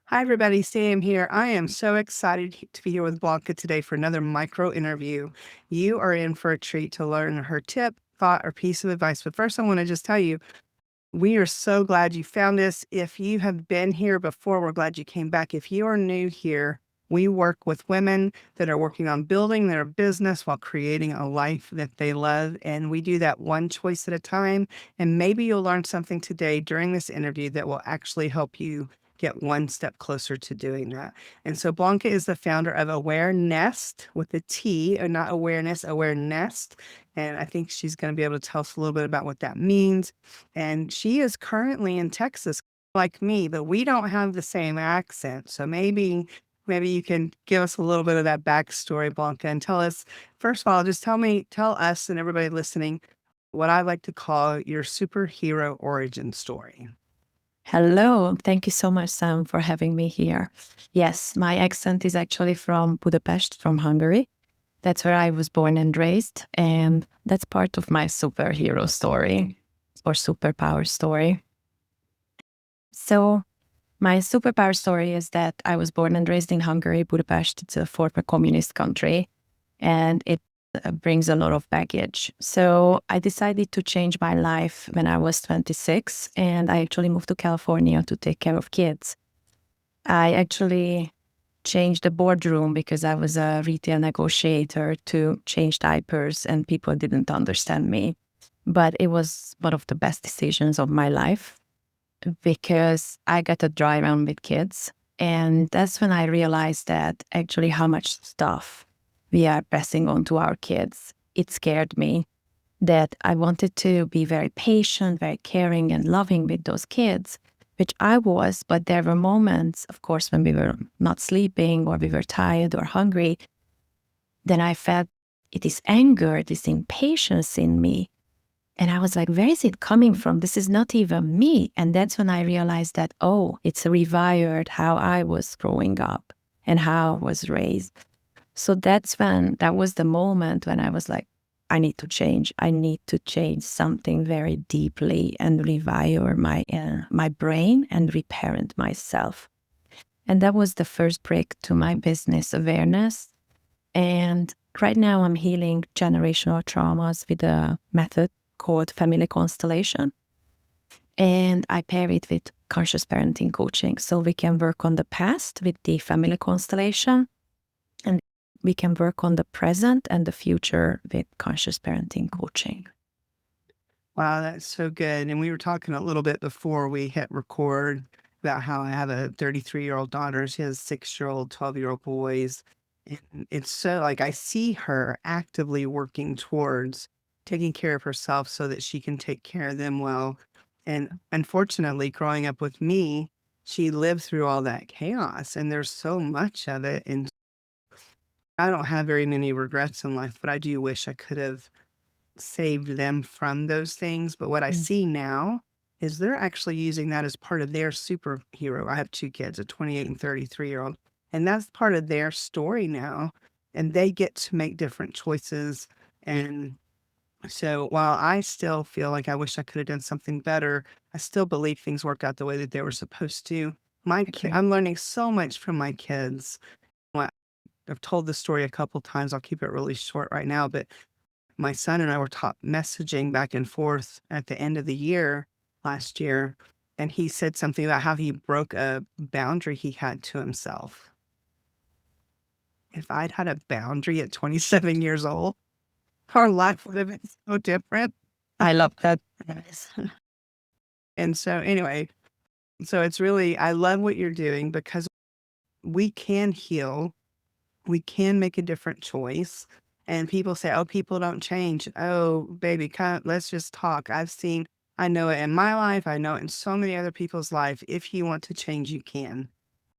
Hi, everybody. Sam here. I am so excited to be here with Blanka today for another micro interview. You are in for a treat to learn her tip, thought, or piece of advice. But first, I want to just tell you, we are so glad you found us. If you have been here before, we're glad you came back. If you are new here, we work with women that are working on building their business while creating a life that they love. And we do that one choice at a time. And maybe you'll learn something today during this interview that will actually help you get one step closer to doing that. And so Blanca is the founder of Aware Nest with a T, and not awareness, Aware Nest. And I think she's going to be able to tell us a little bit about what that means. And she is currently in Texas like me, but we don't have the same accent. So maybe you can give us a little bit of that backstory, Blanca, and tell us, first of all, just tell us and everybody listening what I like to call your superhero origin story. Hello. Thank you so much, Sam, for having me here. Yes, my accent is actually from Budapest, from Hungary. That's where I was born and raised. And that's part of my superhero story or superpower story. So, my superpower story is that I was born and raised in Hungary, Budapest. It's a former communist country, and it brings a lot of baggage. So I decided to change my life when I was 26, and I actually moved to California to take care of kids. I actually changed the boardroom because I was a retail negotiator to change diapers, and people didn't understand me. But it was one of the best decisions of my life because I got to drive around with kids. And that's when I realized that actually how much stuff we are passing on to our kids. It scared me that I wanted to be very patient, very caring and loving with those kids, which I was. But there were moments, of course, when we were not sleeping or we were tired or hungry. Then I felt it is anger, this impatience in me. And I was like, where is it coming from? This is not even me. And that's when I realized that, oh, it's rewired how I was growing up and how I was raised. So that was the moment when I was like, I need to change. I need to change something very deeply and rewire my brain and reparent myself. And that was the first break to my business awareness. And right now I'm healing generational traumas with a method called family constellation. And I pair it with conscious parenting coaching. So we can work on the past with the family constellation, and we can work on the present and the future with conscious parenting coaching. Wow, that's so good. And we were talking a little bit before we hit record about how I have a 33-year-old daughter. She has 6-year-old, 12-year-old boys. And it's so like I see her actively working towards taking care of herself so that she can take care of them well. And unfortunately, growing up with me, she lived through all that chaos, and there's so much of it. And I don't have very many regrets in life, but I do wish I could have saved them from those things. But what I Mm. see now is they're actually using that as part of their superhero. I have 2 kids, a 28 and 33-year-old, and that's part of their story now, and they get to make different choices. And so while I still feel like I wish I could have done something better, I still believe things work out the way that they were supposed to. Okay. I'm learning so much from my kids. Well, I've told this story a couple times. I'll keep it really short right now, but my son and I were taught messaging back and forth at the end of the year last year, and he said something about how he broke a boundary he had to himself. If I'd had a boundary at 27 years old, our life would have been so different. I love that. Yes. And so, anyway, so it's really, I love what you're doing because we can heal, we can make a different choice. And people say, oh, people don't change. Oh, baby, let's just talk. I know it in my life. I know it in so many other people's life. If you want to change, you can.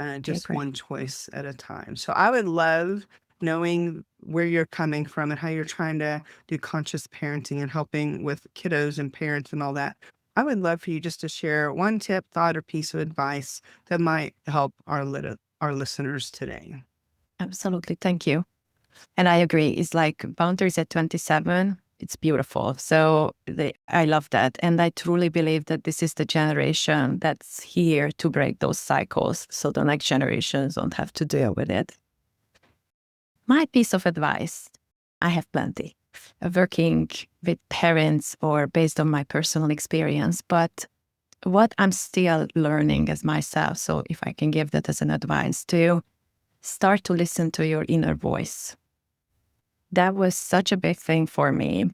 Okay, Just great. one choice at a time. So I would love knowing where you're coming from and how you're trying to do conscious parenting and helping with kiddos and parents and all that. I would love for you just to share one tip, thought, or piece of advice that might help our listeners today. Absolutely. Thank you. And I agree. It's like boundaries at 27. It's beautiful. So I love that. And I truly believe that this is the generation that's here to break those cycles so the next generations don't have to deal with it. My piece of advice, I have plenty, working with parents or based on my personal experience, but what I'm still learning as myself. So if I can give that as an advice to start to listen to your inner voice. That was such a big thing for me.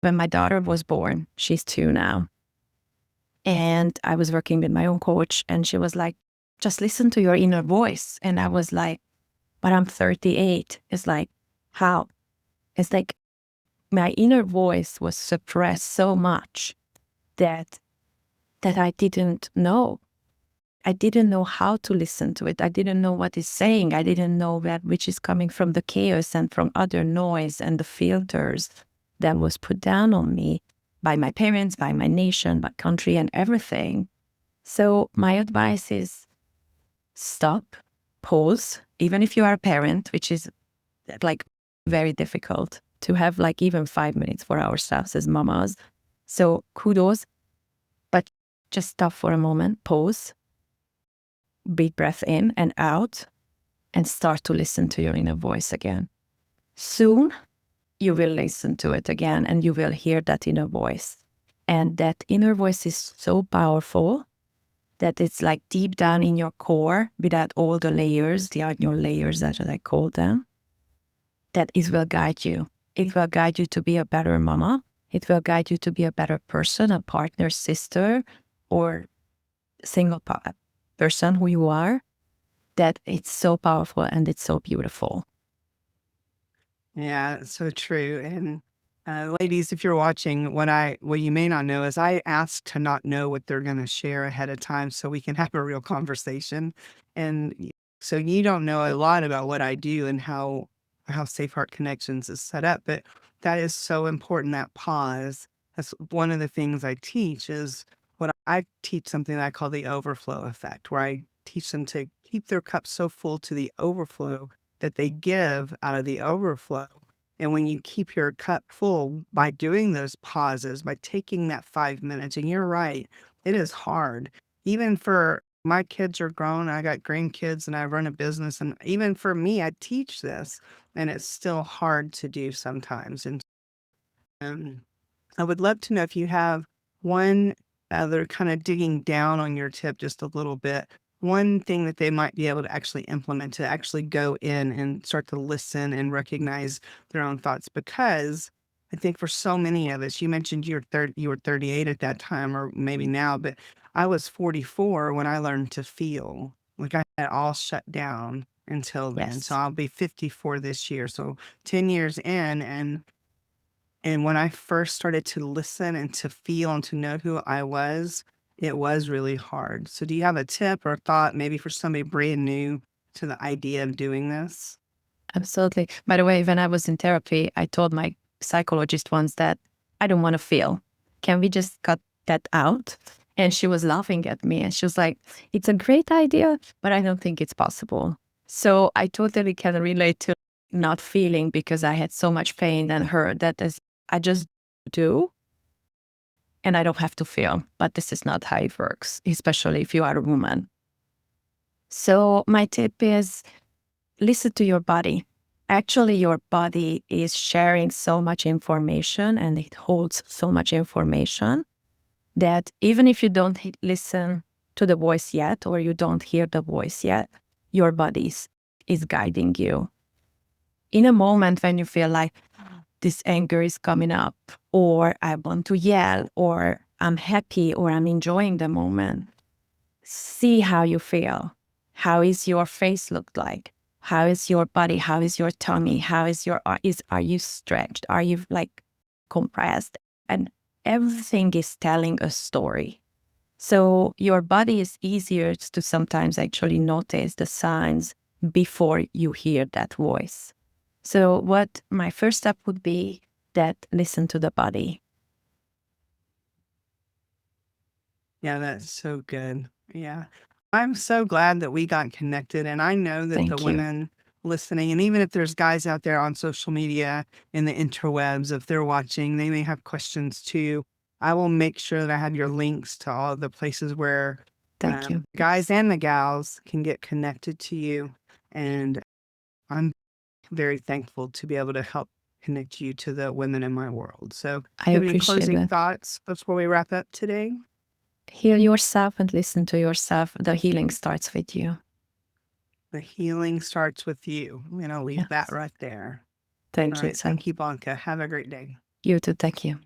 When my daughter was born, she's 2 now. And I was working with my own coach, and she was like, just listen to your inner voice. And I was like, but I'm 38. It's like, how? It's like my inner voice was suppressed so much that I didn't know. I didn't know how to listen to it. I didn't know what it's saying. I didn't know that which is coming from the chaos and from other noise and the filters that was put down on me by my parents, by my nation, by country, and everything. So my advice is stop, pause, even if you are a parent, which is like very difficult to have like even 5 minutes for ourselves as mamas. So kudos, but just stop for a moment, pause, deep breath in and out, and start to listen to your inner voice again. Soon, you will listen to it again and you will hear that inner voice. And that inner voice is so powerful that it's like deep down in your core without all the layers, the onion layers as I call them, that it will guide you. It will guide you to be a better mama. It will guide you to be a better person, a partner, sister, or single person who you are. That it's so powerful and it's so beautiful. Yeah, it's so true. And ladies, if you're watching, what you may not know is I ask to not know what they're going to share ahead of time so we can have a real conversation. And so you don't know a lot about what I do and how Safe Heart Connections is set up, but that is so important. That pause. That's one of the things I teach is what I teach something that I call the overflow effect, where I teach them to keep their cup so full to the overflow that they give out of the overflow. And when you keep your cup full by doing those pauses, by taking that 5 minutes, and you're right, it is hard. Even for my kids are grown, I got grandkids and I run a business. And even for me, I teach this and it's still hard to do sometimes. And um, I would love to know if you have one other kind of digging down on your tip just a little bit, one thing that they might be able to actually implement to actually go in and start to listen and recognize their own thoughts. Because I think for so many of us, you mentioned you were 38 at that time, or maybe now, but I was 44 when I learned to feel like I had all shut down until then. So Yes, I'll be 54 this year. So 10 years in, and when I first started to listen and to feel and to know who I was, it was really hard. So do you have a tip or a thought maybe for somebody brand new to the idea of doing this? absolutely. By the way, when I was in therapy, I told my psychologist once that I don't want to feel. Can we just cut that out? And she was laughing at me and she was like, it's a great idea, but I don't think it's possible. So I totally can relate to not feeling because I had so much pain and hurt that is, I just do and I don't have to feel. But this is not how it works, especially if you are a woman. So my tip is listen to your body. Actually, your body is sharing so much information and it holds so much information that even if you don't listen to the voice yet or you don't hear the voice yet, your body is guiding you. In a moment when you feel like this anger is coming up, or I want to yell, or I'm happy, or I'm enjoying the moment, see how you feel. How is your face look like? How is your body? How is your tummy? How is your are you stretched? Are you like compressed? And everything is telling a story. So your body is easier to sometimes actually notice the signs before you hear that voice. So what my first step would be that listen to the body. Yeah, that's so good. Yeah. I'm so glad that we got connected. And I know that the Thank you. women listening. And even if there's guys out there on social media in the interwebs, if they're watching, they may have questions too. I will make sure that I have your links to all the places where Thank you. guys and the gals can get connected to you. And I'm very thankful to be able to help connect you to the women in my world. So, do I you have any appreciate closing that. thoughts before we wrap up today? Heal yourself and listen to yourself. The healing starts with you. The healing starts with you. I'm going to leave that Yes. right there. All Thank you, right. Sam. Thank you, Blanca. Have a great day. You too. Thank you.